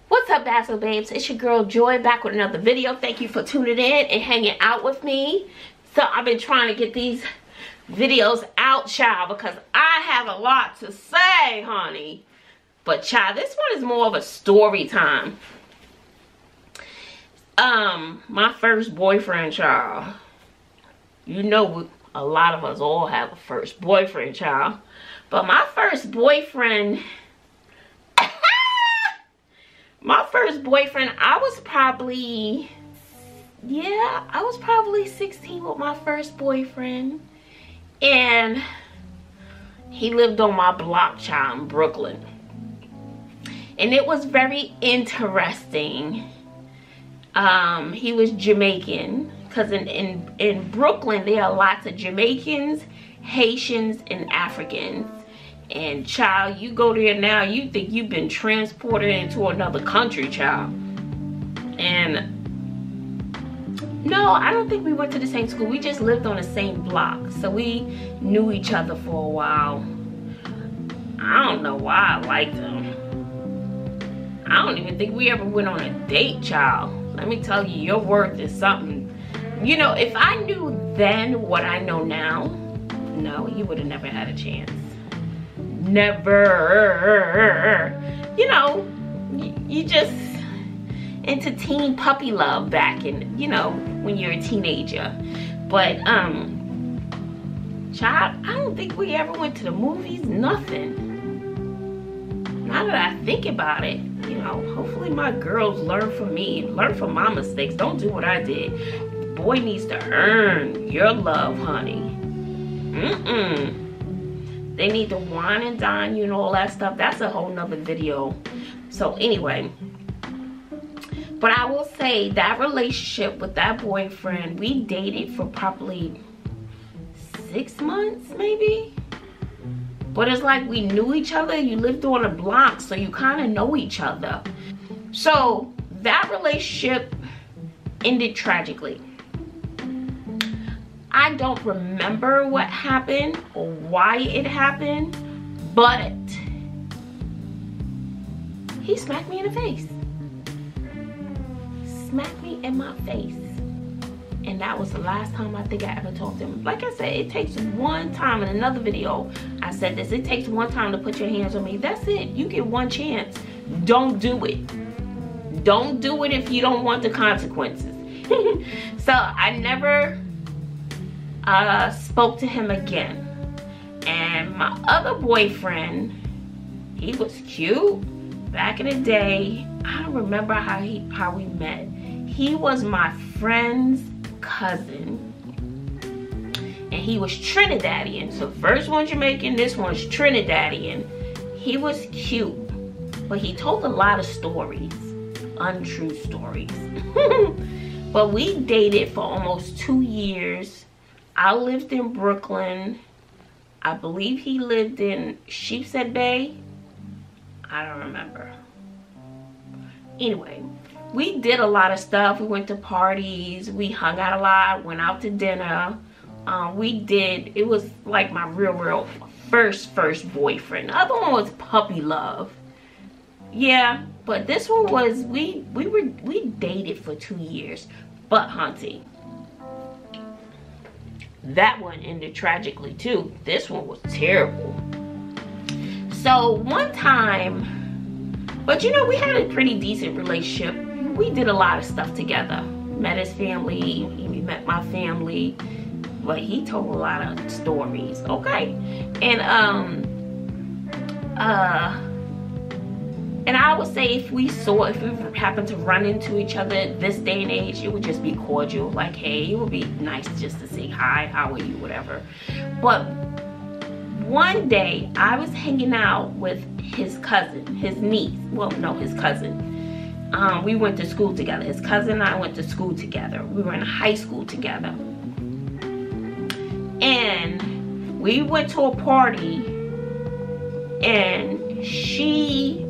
What's up, Bazzle babes? It's your girl Joy back with another video. Thank you for tuning in and hanging out with me. So I've been trying to get these videos out, child, because I have a lot to say, honey. But child, this one is more of a story time. My first boyfriend, child. You know, a lot of us all have a first boyfriend, child. But my first boyfriend, I was probably 16 with my first boyfriend. And he lived on my block, child, in Brooklyn. And it was very interesting. He was Jamaican. Because in Brooklyn, there are lots of Jamaicans, Haitians, and Africans. And child, you go there now, you think you've been transported into another country, child. And no, I don't think we went to the same school. We just lived on the same block. So we knew each other for a while. I don't know why I liked him. I don't even think we ever went on a date, child. Let me tell you, your worth is something. You know, if I knew then what I know now, no, you would have never had a chance. Never. You know, you just into teen puppy love back in, you know, when you're a teenager. But child, I don't think we ever went to the movies, nothing. Now that I think about it, you know, hopefully my girls learn from me, learn from my mistakes. Don't do what I did. The boy needs to earn your love, honey. They need to wine and dine you and all that stuff. That's a whole nother video. So anyway, but I will say that relationship with that boyfriend, we dated for probably 6 months maybe. But it's like we knew each other. You lived on a block, so you kind of know each other. So that relationship ended tragically. I don't remember what happened or why it happened, but he smacked me in the face. Smacked me in my face. And that was the last time I think I ever talked to him. Like I said, it takes one time. In another video, I said this. It takes one time to put your hands on me. That's it. You get one chance. Don't do it. Don't do it if you don't want the consequences. So I never spoke to him again. And my other boyfriend, he was cute back in the day. I don't remember how we met. He was my friend's cousin, and he was Trinidadian. So first one's Jamaican, this one's Trinidadian. He was cute, but he told a lot of stories, untrue stories. But we dated for almost 2 years. I lived in Brooklyn. I believe he lived in Sheepshead Bay. I don't remember. Anyway, we did a lot of stuff. We went to parties. We hung out a lot. Went out to dinner. It was like my real first boyfriend. The other one was puppy love. Yeah, but this one was, we dated for 2 years. But hunting, that one ended tragically too. This one was terrible. So one time, but you know, we had a pretty decent relationship. We did a lot of stuff together. Met his family, we met my family, but he told a lot of stories, okay? And I would say if we happened to run into each other this day and age, it would just be cordial. Like, hey, it would be nice just to say hi, how are you, whatever. But one day I was hanging out with his cousin, his niece. Well, no, his cousin. We went to school together. His cousin and I went to school together. We were in high school together. And we went to a party, and she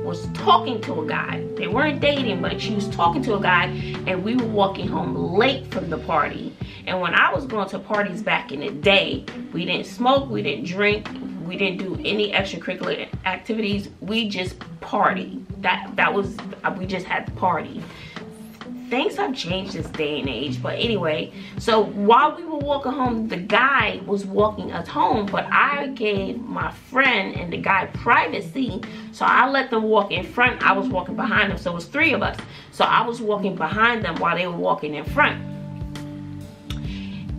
was talking to a guy. They weren't dating, but she was talking to a guy, and we were walking home late from the party. And when I was going to parties back in the day, we didn't smoke, we didn't drink, We didn't do any extracurricular activities. We just partied. We just had the party. Things have changed this day and age, but anyway, so while we were walking home, the guy was walking us home, but I gave my friend and the guy privacy, so I let them walk in front. I was walking behind them, so it was 3 of us. So I was walking behind them while they were walking in front.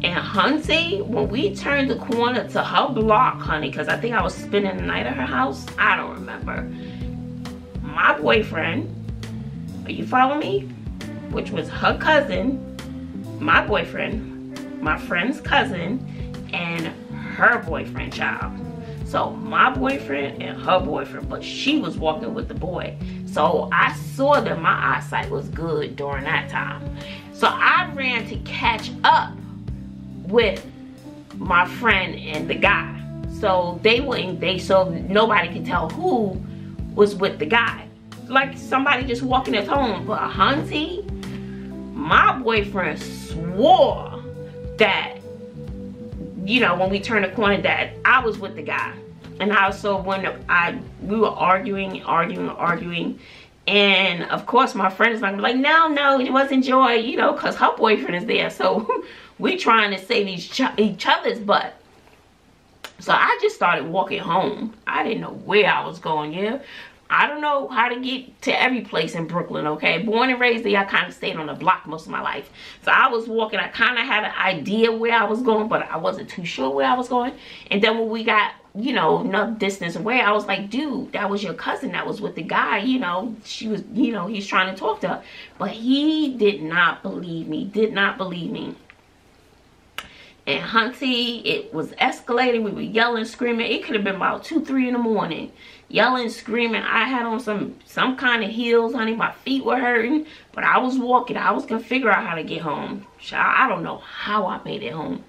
And Hunty, when we turned the corner to her block, honey, because I think I was spending the night at her house, I don't remember. My boyfriend, are you following me? Which was her cousin, my boyfriend, my friend's cousin, and her boyfriend, child. So my boyfriend and her boyfriend, but she was walking with the boy. So I saw that my eyesight was good during that time. So I ran to catch up with my friend and the guy. So so nobody could tell who was with the guy. Like somebody just walking at home. But Hunty, my boyfriend swore that, you know, when we turned the corner that I was with the guy. And also when we were arguing, and of course my friend is like, no, it wasn't Joy, you know, because her boyfriend is there. So we trying to save each other's butt. So I just started walking home. I didn't know where I was going, yeah. I don't know how to get to every place in Brooklyn, okay? Born and raised there, I kind of stayed on the block most of my life. So I was walking, I kind of had an idea where I was going, but I wasn't too sure where I was going. And then when we got, you know, enough distance away, I was like, dude, that was your cousin that was with the guy, you know. She was, you know, he's trying to talk to her. But he did not believe me, And Hunty, it was escalating. We were yelling, screaming. It could have been about 2, 3 in the morning. Yelling, screaming. I had on some kind of heels, honey. My feet were hurting. But I was walking. I was going to figure out how to get home. Child, I don't know how I made it home.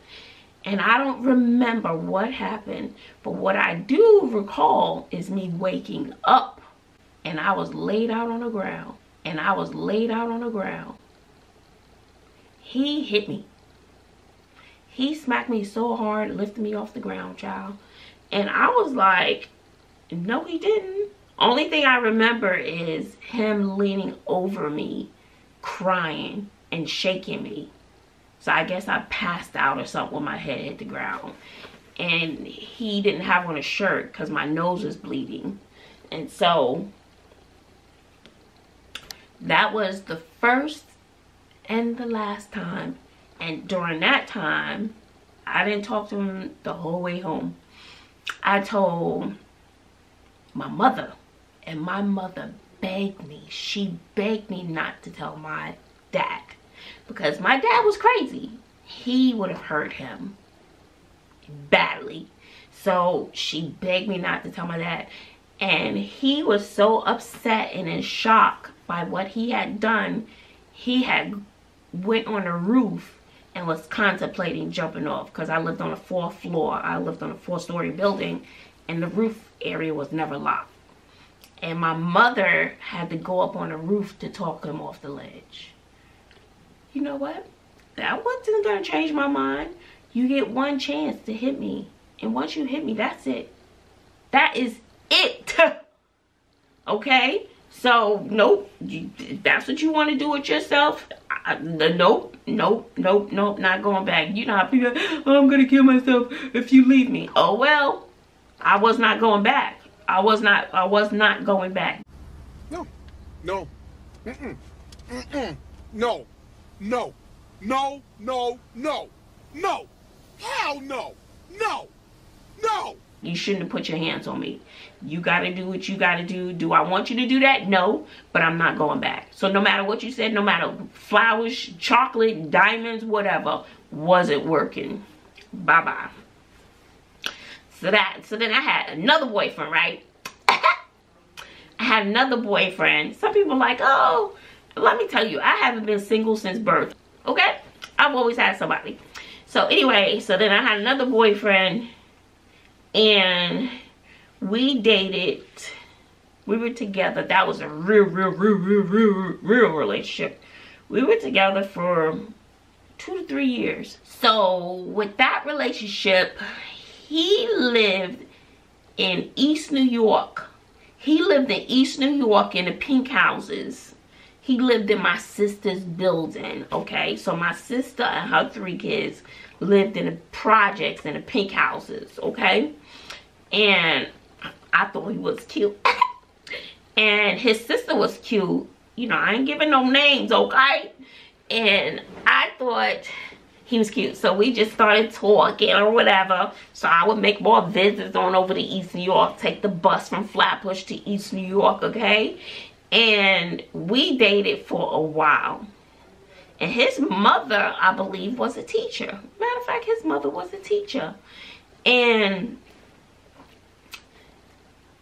And I don't remember what happened. But what I do recall is me waking up. And I was laid out on the ground. He hit me. He smacked me so hard, lifted me off the ground, child. And I was like, no, he didn't. Only thing I remember is him leaning over me, crying and shaking me. So I guess I passed out or something when my head hit the ground. And he didn't have on a shirt because my nose was bleeding. And so that was the first and the last time. And during that time, I didn't talk to him the whole way home. I told my mother, and my mother begged me. She begged me not to tell my dad, because my dad was crazy. He would have hurt him badly. So she begged me not to tell my dad. And he was so upset and in shock by what he had done. He had went on the roof and was contemplating jumping off, because I lived on the 4th floor. I lived on a 4-story building, and the roof area was never locked. And my mother had to go up on the roof to talk him off the ledge. You know what? That wasn't going to change my mind. You get one chance to hit me, and once you hit me, that's it. That is it. Okay? So, nope. That's what you want to do with yourself. Nope, not going back. You know how people, oh, I'm gonna kill myself if you leave me. Oh well, I was not going back. I was not going back. No, no, no, hell no, no. You shouldn't have put your hands on me. You gotta do what you gotta do. Do I want you to do that? No, but I'm not going back. So no matter what you said, no matter flowers, chocolate, diamonds, whatever, wasn't working. Bye-bye. So then I had another boyfriend, right? I had another boyfriend. Some people are like, oh, let me tell you, I haven't been single since birth. Okay? I've always had somebody. So anyway, so then I had another boyfriend. And we dated, we were together. That was a real relationship. We were together for 2 to 3 years. So with that relationship, he lived in East New York. He lived in East New York in the pink houses. He lived in my sister's building, okay? So my sister and her 3 kids lived in the projects in the pink houses, okay? And I thought he was cute. And his sister was cute. You know, I ain't giving no names, okay? And I thought he was cute. So we just started talking or whatever. So I would make more visits on over to East New York. Take the bus from Flatbush to East New York, okay? And we dated for a while. And his mother, I believe, was a teacher. Matter of fact, his mother was a teacher. And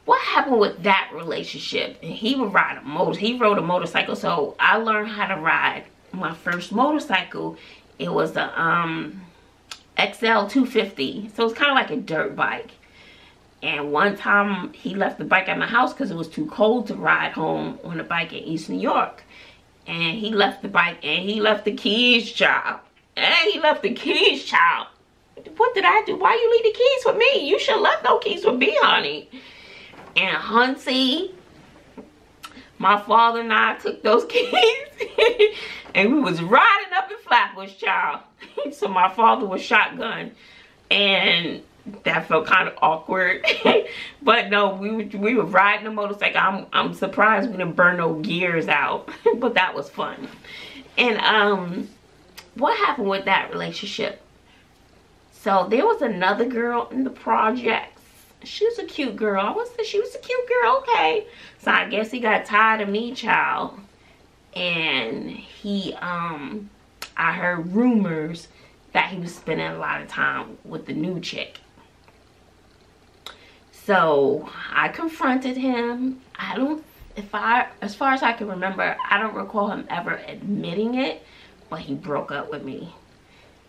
what happened with that relationship? And he would ride he rode a motorcycle. So I learned how to ride my first motorcycle. It was the XL 250. So it's kind of like a dirt bike. And one time he left the bike at my house because it was too cold to ride home on a bike in East New York. And he left the bike and he left the keys, child. And he left the keys, child. What did I do? Why you leave the keys with me? You should have left no keys with me, honey. And Hunty, my father and I took those keys and we was riding up in Flatbush, child. So my father was shotgun, and that felt kind of awkward. But no, we were riding a motorcycle. I'm surprised we didn't burn no gears out. But that was fun. And what happened with that relationship? So there was another girl in the projects. She was a cute girl. I would say she was a cute girl, okay. So I guess he got tired of me, child. And he I heard rumors that he was spending a lot of time with the new chick. So I confronted him. As far as I can remember, I don't recall him ever admitting it, but he broke up with me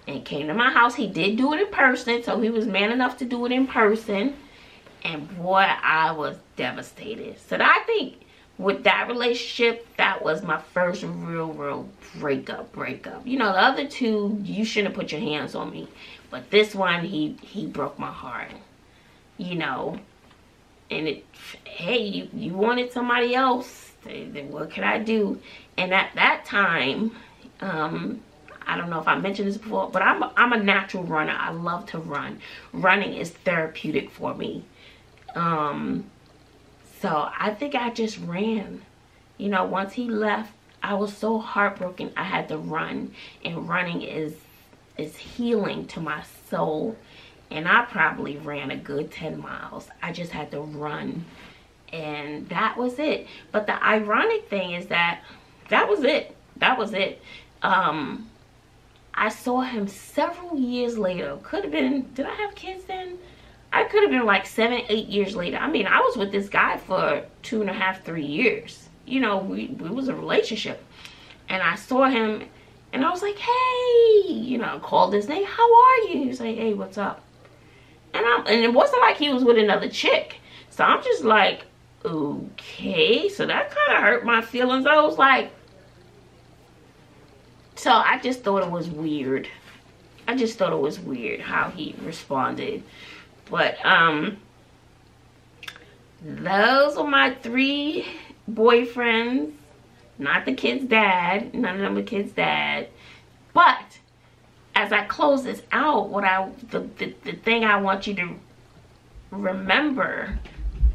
and came to my house. He did do it in person, so he was man enough to do it in person. And boy, I was devastated. So I think with that relationship, that was my first real breakup. You know, the other two, you shouldn't have put your hands on me. But this one, he broke my heart. You know, and hey, you wanted somebody else, then what could I do? And at that time, I don't know if I mentioned this before, but I'm a natural runner. I love to run. Running is therapeutic for me. So I think I just ran. You know, once he left, I was so heartbroken. I had to run, and running is healing to my soul. And I probably ran a good 10 miles. I just had to run. And that was it. But the ironic thing is that was it. That was it. I saw him several years later. Could have been, did I have kids then? I could have been like 7, 8 years later. I mean, I was with this guy for 2.5, 3 years. You know, it was a relationship. And I saw him and I was like, hey, you know, I called his name. How are you? He was like, hey, what's up? And it wasn't like he was with another chick. So I'm just like, okay. So that kind of hurt my feelings. I was like, so I just thought it was weird. I just thought it was weird how he responded. But those are my 3 boyfriends. Not the kid's dad. None of them the kid's dad. But as I close this out, the thing I want you to remember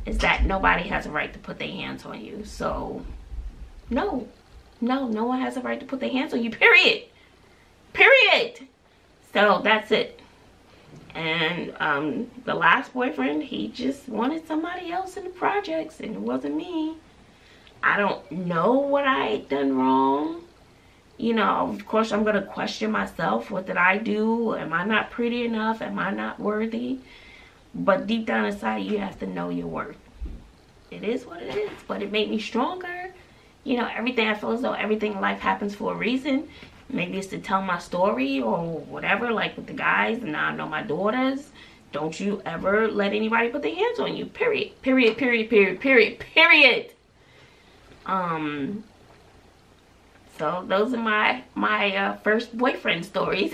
is that nobody has a right to put their hands on you. So no one has a right to put their hands on you, period. So that's it. And the last boyfriend, he just wanted somebody else in the projects, and it wasn't me. I don't know what I had done wrong. You know, of course, I'm going to question myself. What did I do? Am I not pretty enough? Am I not worthy? But deep down inside, you have to know your worth. It is what it is, but it made me stronger. You know, everything, I feel as though everything in life happens for a reason. Maybe it's to tell my story or whatever, like with the guys. And now I know my daughters. Don't you ever let anybody put their hands on you. Period. So those are my first boyfriend stories.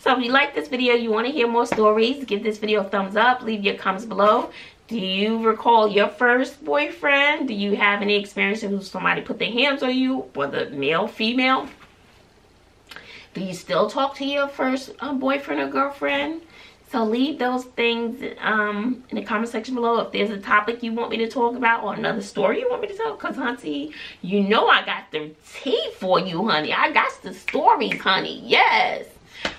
So if you like this video, you want to hear more stories, give this video a thumbs up, leave your comments below. Do you recall your first boyfriend? Do you have any experiences where somebody put their hands on you, whether male, female? Do you still talk to your first boyfriend or girlfriend? So leave those things in the comment section below. If there's a topic you want me to talk about or another story you want me to tell, because hunty, you know I got the tea for you, honey. I got the stories, honey. Yes.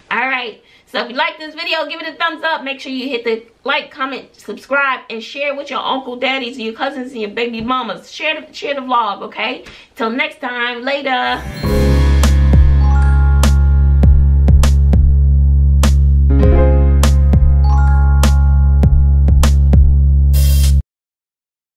All right. So if you like this video, give it a thumbs up. Make sure you hit the like, comment, subscribe, and share with your uncle, daddies, and your cousins, and your baby mamas. Share the vlog, okay? Till next time. Later.